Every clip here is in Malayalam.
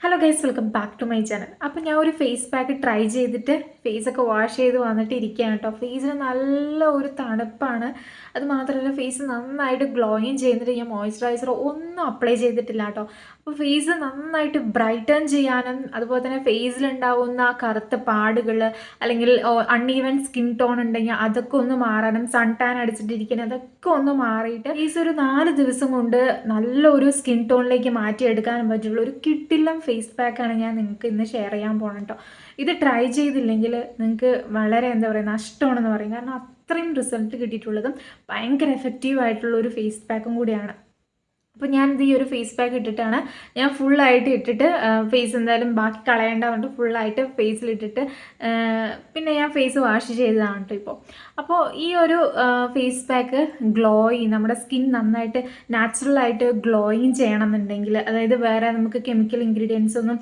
Hello guys, welcome back to my channel. അപ്പോൾ ഞാൻ ഒരു ഫേസ് പാക്ക് ട്രൈ ചെയ്തിട്ട് ഫേസൊക്കെ വാഷ് ചെയ്ത് വന്നിട്ട് ഇരിക്കുകയാണ് കേട്ടോ. ഫേസിന് നല്ല ഒരു തണുപ്പാണ്. അത് മാത്രമല്ല ഫേസ് നന്നായിട്ട് ഗ്ലോയും ചെയ്യുന്നിട്ട് ഞാൻ മോയ്സ്ചറൈസർ ഒന്നും അപ്ലൈ ചെയ്തിട്ടില്ല കേട്ടോ. അപ്പോൾ ഫേസ് നന്നായിട്ട് ബ്രൈറ്റൺ ചെയ്യാനും അതുപോലെ തന്നെ ഫേസിലുണ്ടാവുന്ന കറുത്ത പാടുകൾ അല്ലെങ്കിൽ അൺഈവൻ സ്കിൻ ടോൺ ഉണ്ടെങ്കിൽ അതൊക്കെ ഒന്ന് മാറാനും, സൺ ടാൻ അടിച്ചിട്ടിരിക്കണം അതൊക്കെ ഒന്ന് മാറിയിട്ട് ഫേസ് ഒരു 4 ദിവസം കൊണ്ട് നല്ലൊരു സ്കിൻ ടോണിലേക്ക് മാറ്റിയെടുക്കാനും പറ്റുള്ള ഒരു കിട്ടില്ലം ഫേസ് പാക്കാണ് ഞാൻ നിങ്ങൾക്ക് ഇന്ന് ഷെയർ ചെയ്യാൻ പോകണം കേട്ടോ. ഇത് ട്രൈ ചെയ്തില്ലെങ്കിൽ നിങ്ങൾക്ക് വളരെ എന്താ പറയുക നഷ്ടമാണെന്ന് പറയും. കാരണം അത്രയും റിസൾട്ട് കിട്ടിയിട്ടുള്ളതും ഭയങ്കര എഫക്റ്റീവ് ആയിട്ടുള്ള ഒരു ഫേസ് പാക്കും കൂടിയാണ്. അപ്പോൾ ഞാനിത് ഈ ഒരു ഫേസ് പാക്ക് ഇട്ടിട്ടാണ് ഞാൻ ഫുള്ളായിട്ട് ഇട്ടിട്ട് ഫേസ് എന്തായാലും ബാക്കി കളയേണ്ട കൊണ്ട് ഫുള്ളായിട്ട് ഫേസിലിട്ടിട്ട് പിന്നെ ഞാൻ ഫേസ് വാഷ് ചെയ്തതാണ് കേട്ടോ ഇപ്പോൾ. അപ്പോൾ ഈ ഒരു ഫേസ് പാക്ക് ഗ്ലോയിങ് നമ്മുടെ സ്കിൻ നന്നായിട്ട് നാച്ചുറലായിട്ട് ഗ്ലോയിങ് ചെയ്യണമെന്നുണ്ടെങ്കിൽ, അതായത് വേറെ നമുക്ക് കെമിക്കൽ ഇൻഗ്രീഡിയൻസ് ഒന്നും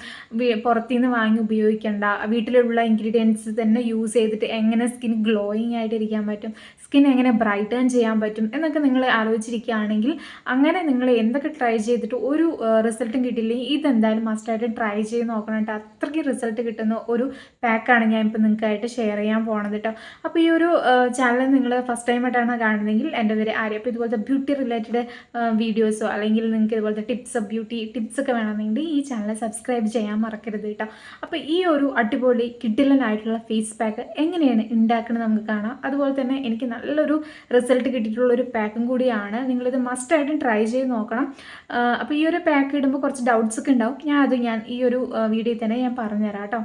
പുറത്തുനിന്ന് വാങ്ങി ഉപയോഗിക്കേണ്ട, വീട്ടിലുള്ള ഇൻഗ്രീഡിയൻസ് തന്നെ യൂസ് ചെയ്തിട്ട് എങ്ങനെ സ്കിൻ ഗ്ലോയിങ് ആയിട്ട് ഇരിക്കാൻ പറ്റും, സ്കിൻ എങ്ങനെ ബ്രൈറ്റൺ ചെയ്യാൻ പറ്റും എന്നൊക്കെ നിങ്ങൾ ആലോചിച്ചിരിക്കുകയാണെങ്കിൽ, അങ്ങനെ നിങ്ങൾ എന്തൊക്കെ ട്രൈ ചെയ്തിട്ട് ഒരു റിസൾട്ടും കിട്ടിയില്ലെങ്കിൽ ഇതെന്തായാലും മസ്റ്റായിട്ട് ട്രൈ ചെയ്ത് നോക്കണം കേട്ടോ. അത്രയ്ക്ക് റിസൾട്ട് കിട്ടുന്ന ഒരു പാക്കാണ് ഞാൻ ഇപ്പോൾ നിങ്ങൾക്കായിട്ട് ഷെയർ ചെയ്യാൻ പോണത് കേട്ടോ. അപ്പോൾ ഈ ഒരു ചാനൽ നിങ്ങൾ ഫസ്റ്റ് ടൈമായിട്ടാണ് കാണുന്നതെങ്കിൽ എൻ്റെ പേര് ആര്യ. അപ്പോൾ ഇതുപോലത്തെ ബ്യൂട്ടി റിലേറ്റഡ് വീഡിയോസോ അല്ലെങ്കിൽ നിങ്ങൾക്ക് ഇതുപോലത്തെ ബ്യൂട്ടി ടിപ്സ് ഒക്കെ വേണമെന്നുണ്ടെങ്കിൽ ഈ ചാനൽ സബ്സ്ക്രൈബ് ചെയ്യാൻ മറക്കരുത് കേട്ടോ. അപ്പോൾ ഈ ഒരു അടിപൊളി കിഡിലനായിട്ടുള്ള ഫേസ് പാക്ക് എങ്ങനെയാണ് ഉണ്ടാക്കുന്നത് നമുക്ക് കാണാം. അതുപോലെ തന്നെ എനിക്ക് നല്ലൊരു റിസൾട്ട് കിട്ടിയിട്ടുള്ളൊരു പാക്കും കൂടിയാണ്. നിങ്ങളിത് മസ്റ്റായിട്ടും ട്രൈ ചെയ്ത് നോക്കണം. അപ്പോൾ ഈ ഒരു പാക്ക് ഇടുമ്പോൾ കുറച്ച് ഡൗട്ട്സ് ഒക്കെ ഉണ്ടാവും. ഞാൻ ഈ ഒരു വീഡിയോയിൽ തന്നെ ഞാൻ പറഞ്ഞുതരാം കേട്ടോ.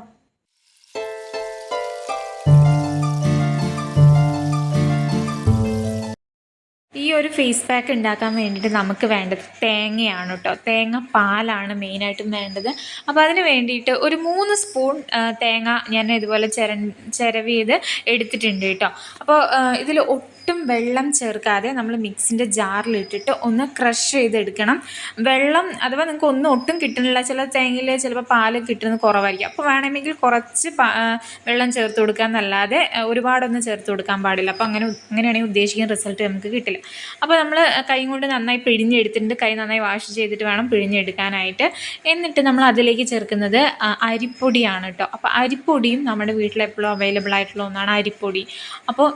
ഈ ഒരു ഫേസ് പാക്ക് ഉണ്ടാക്കാൻ വേണ്ടിയിട്ട് നമുക്ക് വേണ്ടത് തേങ്ങയാണ് കേട്ടോ. തേങ്ങ പാലാണ് മെയിനായിട്ടും വേണ്ടത്. അപ്പോൾ അതിന് വേണ്ടിയിട്ട് ഒരു 3 സ്പൂൺ തേങ്ങ ഞാൻ ഇതുപോലെ ചിരവി ചെയ്ത് എടുത്തിട്ടുണ്ട് കേട്ടോ. അപ്പോൾ ഇതിൽ ഒട്ടും വെള്ളം ചേർക്കാതെ നമ്മൾ മിക്സിൻ്റെ ജാറിലിട്ടിട്ട് ഒന്ന് ക്രഷ് ചെയ്തെടുക്കണം. വെള്ളം അഥവാ നിങ്ങൾക്ക് ഒട്ടും കിട്ടുന്നില്ല, ചില തേങ്ങയിൽ ചിലപ്പോൾ പാല് കിട്ടുന്നത് കുറവായിരിക്കും. അപ്പോൾ വേണമെങ്കിൽ കുറച്ച് വെള്ളം ചേർത്ത് കൊടുക്കാമെന്നല്ലാതെ ഒരുപാടൊന്നും ചേർത്ത് കൊടുക്കാൻ പാടില്ല. അപ്പോൾ അങ്ങനെയാണെങ്കിൽ ഉദ്ദേശിക്കുന്ന റിസൾട്ട് നമുക്ക് കിട്ടില്ല. അപ്പോൾ നമ്മൾ കൈ കൊണ്ട് നന്നായി പിഴിഞ്ഞെടുത്തിട്ടുണ്ട്. കൈ നന്നായി വാഷ് ചെയ്തിട്ട് വേണം പിഴിഞ്ഞെടുക്കാനായിട്ട്. എന്നിട്ട് നമ്മൾ അതിലേക്ക് ചേർക്കുന്നത് അരിപ്പൊടിയാണ് കേട്ടോ. അപ്പോൾ അരിപ്പൊടിയും നമ്മുടെ വീട്ടിൽ എപ്പോഴും അവൈലബിൾ ആയിട്ടുള്ള ഒന്നാണ് അരിപ്പൊടി. അപ്പോൾ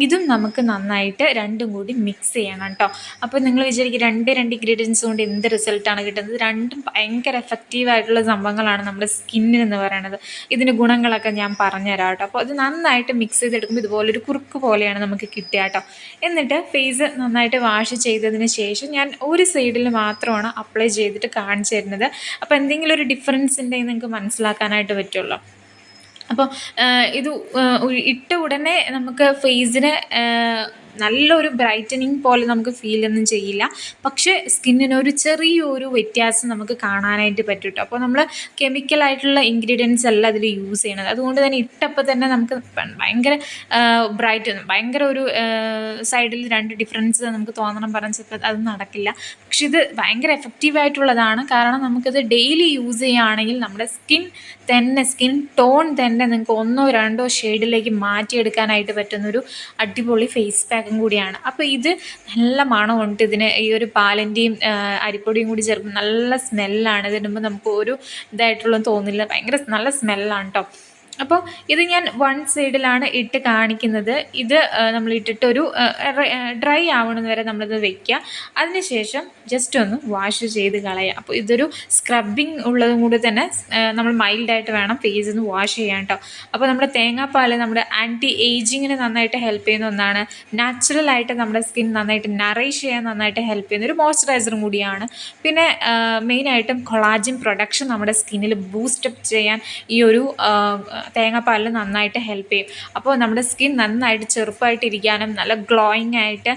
ഇതും നമുക്ക് നന്നായിട്ട് രണ്ടും കൂടി മിക്സ് ചെയ്യണം കേട്ടോ. അപ്പോൾ നിങ്ങൾ വിചാരിക്കും രണ്ട് ഇൻഗ്രീഡിയൻസ് കൊണ്ട് എന്ത് റിസൾട്ടാണ് കിട്ടുന്നത്. രണ്ടും ഭയങ്കര എഫക്റ്റീവായിട്ടുള്ള സംഭവങ്ങളാണ് നമ്മുടെ സ്കിന്നിനെന്ന് പറയുന്നത്. ഇതിന് ഗുണങ്ങളൊക്കെ ഞാൻ പറഞ്ഞുതരാം കേട്ടോ. അപ്പോൾ അത് നന്നായിട്ട് മിക്സ് ചെയ്തെടുക്കുമ്പോൾ ഇതുപോലൊരു കുറുക്ക് പോലെയാണ് നമുക്ക് കിട്ടുക കേട്ടോ. എന്നിട്ട് ഫേസ് നന്നായിട്ട് വാഷ് ചെയ്തതിന് ശേഷം ഞാൻ ഒരു സൈഡിൽ മാത്രമാണ് അപ്ലൈ ചെയ്തിട്ട് കാണിച്ചു തരുന്നത്. അപ്പോൾ എന്തെങ്കിലും ഒരു ഡിഫറൻസ് ഉണ്ടെങ്കിൽ നിങ്ങൾക്ക് മനസ്സിലാക്കാനായിട്ട് പറ്റുള്ളൂ. അപ്പോൾ ഇത് ഇട്ട ഉടനെ നമുക്ക് ഫേസിന് നല്ലൊരു ബ്രൈറ്റനിങ് പോലെ നമുക്ക് ഫീലൊന്നും ചെയ്യില്ല. പക്ഷേ സ്കിന്നിനൊരു ചെറിയൊരു വ്യത്യാസം നമുക്ക് കാണാനായിട്ട് പറ്റും കേട്ടോ. അപ്പോൾ നമ്മൾ കെമിക്കലായിട്ടുള്ള ഇൻഗ്രീഡിയൻസ് അല്ല അതിൽ യൂസ് ചെയ്യണത്. അതുകൊണ്ട് തന്നെ ഇട്ടപ്പോൾ തന്നെ നമുക്ക് ഭയങ്കര ഭയങ്കര ഒരു സൈഡിൽ 2 ഡിഫറൻസ് നമുക്ക് തോന്നണം പറഞ്ഞപ്പോൾ അത് നടക്കില്ല. പക്ഷെ ഇത് ഭയങ്കര എഫക്റ്റീവായിട്ടുള്ളതാണ്. കാരണം നമുക്കിത് ഡെയിലി യൂസ് ചെയ്യുകയാണെങ്കിൽ നമ്മുടെ സ്കിൻ ടോൺ തന്നെ നിങ്ങൾക്ക് 1 or 2 ഷെയ്ഡിലേക്ക് മാറ്റിയെടുക്കാനായിട്ട് പറ്റുന്നൊരു അടിപൊളി ഫേസ് പാക്കും കൂടിയാണ്. അപ്പോൾ ഇത് നല്ല മണമുണ്ട്. ഇതിന് ഈ ഒരു പാലിൻ്റെയും അരിപ്പൊടിയും കൂടി ചേർക്കുമ്പോൾ നല്ല സ്മെല്ലാണ്. ഇതിടുമ്പോൾ നമുക്ക് ഒരു ഇതായിട്ടുള്ള തോന്നില്ല. ഭയങ്കര നല്ല സ്മെല്ലാണ് കേട്ടോ. അപ്പോൾ ഇത് ഞാൻ 1 സൈഡിലാണ് ഇട്ട് കാണിക്കുന്നത്. ഇത് നമ്മൾ ഇട്ടിട്ട് ഒരു ഡ്രൈ ആവണമെന്ന് വരെ നമ്മളിത് വയ്ക്കുക. അതിനുശേഷം ജസ്റ്റ് ഒന്ന് വാഷ് ചെയ്ത് കളയുക. അപ്പോൾ ഇതൊരു സ്ക്രബിങ് ഉള്ളതും കൂടി തന്നെ നമ്മൾ മൈൽഡായിട്ട് വേണം ഫേസ് ഒന്ന് വാഷ് ചെയ്യാൻ കേട്ടോ. അപ്പോൾ നമ്മുടെ തേങ്ങാപ്പാൽ നമ്മുടെ ആൻറ്റി ഏജിങ്ങിന് നന്നായിട്ട് ഹെൽപ്പ് ചെയ്യുന്ന ഒന്നാണ്. നാച്ചുറലായിട്ട് നമ്മുടെ സ്കിൻ നന്നായിട്ട് നറിഷ് ചെയ്യാൻ നന്നായിട്ട് ഹെൽപ്പ് ചെയ്യുന്ന ഒരു മോയ്സ്ചറൈസറും കൂടിയാണ്. പിന്നെ മെയിനായിട്ടും കൊളാജൻ പ്രൊഡക്ഷൻ നമ്മുടെ സ്കിന്നിൽ ബൂസ്റ്റപ്പ് ചെയ്യാൻ ഈ ഒരു തേങ്ങാപ്പാലിൽ നന്നായിട്ട് ഹെൽപ്പ് ചെയ്യും. അപ്പോൾ നമ്മുടെ സ്കിൻ നന്നായിട്ട് ചെറുപ്പമായിട്ടിരിക്കാനും നല്ല ഗ്ലോയിങ് ആയിട്ട്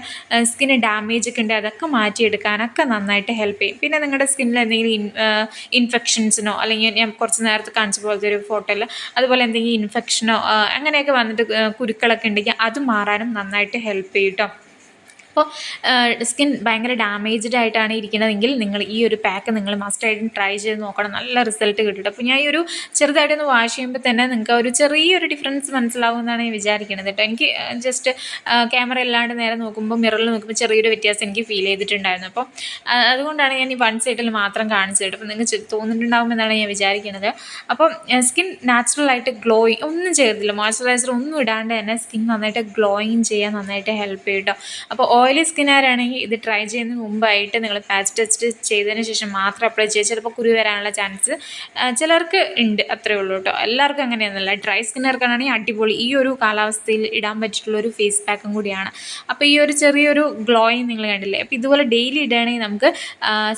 സ്കിന്ന് ഡാമേജ് ഒക്കെ ഉണ്ട് അതൊക്കെ മാറ്റിയെടുക്കാനൊക്കെ നന്നായിട്ട് ഹെൽപ്പ് ചെയ്യും. പിന്നെ നിങ്ങളുടെ സ്കിന്നിൽ എന്തെങ്കിലും ഇൻഫെക്ഷൻസിനോ അല്ലെങ്കിൽ ഞാൻ കുറച്ച് നേരത്തെ കാണിച്ച പോലത്തെ ഒരു ഫോട്ടോയിൽ അതുപോലെ എന്തെങ്കിലും ഇൻഫെക്ഷനോ അങ്ങനെയൊക്കെ വന്നിട്ട് കുരുക്കളൊക്കെ ഉണ്ടെങ്കിൽ അത് മാറാനും നന്നായിട്ട് ഹെൽപ്പ് ചെയ്യും കേട്ടോ. അപ്പോൾ സ്കിൻ ഭയങ്കര ഡാമേജ്ഡ് ആയിട്ടാണ് ഇരിക്കുന്നതെങ്കിൽ നിങ്ങൾ ഈ ഒരു പാക്ക് നിങ്ങൾ മസ്റ്റായിട്ടും ട്രൈ ചെയ്ത് നോക്കണം. നല്ല റിസൾട്ട് കിട്ടും. അപ്പോൾ ഞാൻ ഈ ഒരു ചെറുതായിട്ടൊന്ന് വാഷ് ചെയ്യുമ്പോൾ തന്നെ നിങ്ങൾക്ക് ഒരു ചെറിയൊരു ഡിഫറൻസ് മനസ്സിലാവുമെന്നാണ് ഞാൻ വിചാരിക്കുന്നത് കേട്ടോ. എനിക്ക് ജസ്റ്റ് ക്യാമറ ഇല്ലാണ്ട് നേരെ നോക്കുമ്പോൾ മിററിൽ നോക്കുമ്പോൾ ചെറിയൊരു വ്യത്യാസം എനിക്ക് ഫീൽ ചെയ്തിട്ടുണ്ടായിരുന്നു. അപ്പോൾ അതുകൊണ്ടാണ് ഞാൻ ഈ വൺ സൈഡിൽ മാത്രം കാണിച്ചത് കേട്ടോ. അപ്പോൾ നിങ്ങൾക്ക് തോന്നുന്നുണ്ടാവുമെന്നാണ് ഞാൻ വിചാരിക്കുന്നത്. അപ്പം സ്കിൻ നാച്ചുറലായിട്ട് ഗ്ലോയിങ് ഒന്നും ചെയ്തില്ല, മോയ്സ്ചറൈസർ ഒന്നും ഇടാണ്ട് തന്നെ സ്കിൻ നന്നായിട്ട് ഗ്ലോയിങ് ചെയ്യാൻ നന്നായിട്ട് ഹെൽപ്പ് ചെയ്യും കേട്ടോ. അപ്പോൾ ഓയിലി സ്കിന്നുകാരാണെങ്കിൽ ഇത് ട്രൈ ചെയ്യുന്നതിന് മുമ്പായിട്ട് നിങ്ങൾ പാച്ച് ടെസ്റ്റ് ചെയ്തതിന് ശേഷം മാത്രം അപ്ലൈ ചെയ്യുക. ചിലപ്പോൾ കുരു വരാനുള്ള ചാൻസ് ചിലർക്ക് ഉണ്ട്, അത്രേ ഉള്ളൂ കേട്ടോ. എല്ലാവർക്കും അങ്ങനെയൊന്നുമല്ല. ഡ്രൈ സ്കിന്നുകാർക്കാണെങ്കിൽ അടിപൊളി ഈ ഒരു കാലാവസ്ഥയിൽ ഇടാൻ പറ്റിയിട്ടുള്ളൊരു ഫേസ് പാക്കും കൂടിയാണ്. അപ്പോൾ ഈ ഒരു ചെറിയൊരു ഗ്ലോയിങ് നിങ്ങൾ കണ്ടില്ലേ. അപ്പോൾ ഇതുപോലെ ഡെയിലി ഇടുകയാണെങ്കിൽ നമുക്ക്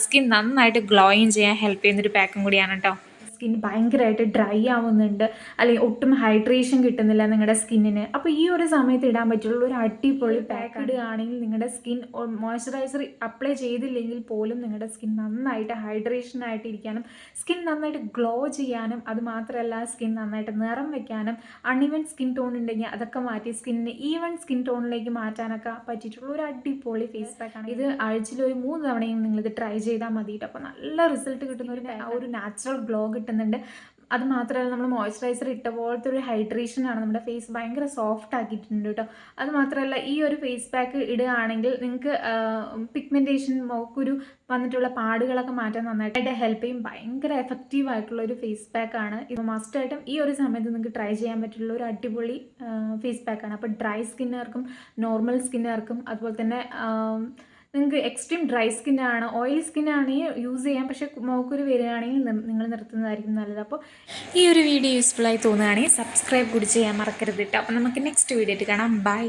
സ്കിൻ നന്നായിട്ട് ഗ്ലോയിങ് ചെയ്യാൻ ഹെൽപ്പ് ചെയ്യുന്നൊരു പാക്കും കൂടിയാണ് കേട്ടോ. സ്കിൻ ഭയങ്കരമായിട്ട് ഡ്രൈ ആവുന്നുണ്ട്, അല്ലെങ്കിൽ ഒട്ടും ഹൈഡ്രേഷൻ കിട്ടുന്നില്ല നിങ്ങളുടെ സ്കിന്നിന്, അപ്പോൾ ഈ ഒരു സമയത്ത് ഇടാൻ പറ്റുള്ള ഒരു അടിപൊളി പാക്ക് ഇടുകയാണെങ്കിൽ നിങ്ങളുടെ സ്കിൻ മോയ്സ്ചറൈസർ അപ്ലൈ ചെയ്തില്ലെങ്കിൽ പോലും നിങ്ങളുടെ സ്കിൻ നന്നായിട്ട് ഹൈഡ്രേഷൻ ആയിട്ട് ഇരിക്കാനും സ്കിൻ നന്നായിട്ട് ഗ്ലോ ചെയ്യാനും, അതുമാത്രമല്ല സ്കിൻ നന്നായിട്ട് നിറം വയ്ക്കാനും, അൺഇവൻ സ്കിൻ ടോൺ ഉണ്ടെങ്കിൽ അതൊക്കെ മാറ്റി സ്കിന്നിന് ഈവൻ സ്കിൻ ടോണിലേക്ക് മാറ്റാനൊക്കെ പറ്റിയിട്ടുള്ള ഒരു അടിപൊളി ഫേസ് പാക്കാണ് ഇത്. ആഴ്ചയിൽ ഒരു 3 തവണയും നിങ്ങളിത് ട്രൈ ചെയ്താൽ മതിയിട്ട്. അപ്പോൾ നല്ല റിസൾട്ട് കിട്ടുന്ന ഒരു നാച്ചുറൽ ഗ്ലോ കിട്ടുന്നുണ്ട്. അത് മാത്രമല്ല നമ്മൾ മോയ്സ്ചറൈസർ ഇട്ട പോലത്തെ ഒരു ഹൈഡ്രേഷനാണ്, നമ്മുടെ ഫേസ് ഭയങ്കര സോഫ്റ്റ് ആക്കിയിട്ടുണ്ട് കേട്ടോ. അത് മാത്രമല്ല ഈ ഒരു ഫേസ് പാക്ക് ഇടുകയാണെങ്കിൽ നിങ്ങൾക്ക് പിഗ്മെൻറ്റേഷൻ, മോക്കുരു വന്നിട്ടുള്ള പാടുകളൊക്കെ മാറ്റാൻ നന്നായിട്ട് ഹെൽപ്പ് ചെയ്യും. ഭയങ്കര എഫക്റ്റീവ് ആയിട്ടുള്ള ഒരു ഫേസ് പാക്കാണ് ഇത്. മസ്റ്റായിട്ടും ഈ ഒരു സമയത്ത് നിങ്ങൾക്ക് ട്രൈ ചെയ്യാൻ പറ്റുള്ള ഒരു അടിപൊളി ഫേസ് പാക്കാണ്. അപ്പോൾ ഡ്രൈ സ്കിന്നുകാർക്കും നോർമൽ സ്കിന്നുകാർക്കും അതുപോലെ തന്നെ നിങ്ങൾക്ക് എക്സ്ട്രീം ഡ്രൈ സ്കിന്നാണ്, ഓയിലി സ്കിന്നാണെങ്കിൽ യൂസ് ചെയ്യാം, പക്ഷേ മോക്കുരു വരികയാണെങ്കിൽ നിങ്ങൾ നിർത്തുന്നതായിരിക്കും നല്ലത്. അപ്പോൾ ഈ ഒരു വീഡിയോ യൂസ്ഫുള്ളായി തോന്നുകയാണെങ്കിൽ സബ്സ്ക്രൈബ് കൂടി ചെയ്യാൻ മറക്കരുത് കേട്ടോ. അപ്പോൾ നമുക്ക് നെക്സ്റ്റ് വീഡിയോ ആയിട്ട് കാണാം. ബൈ.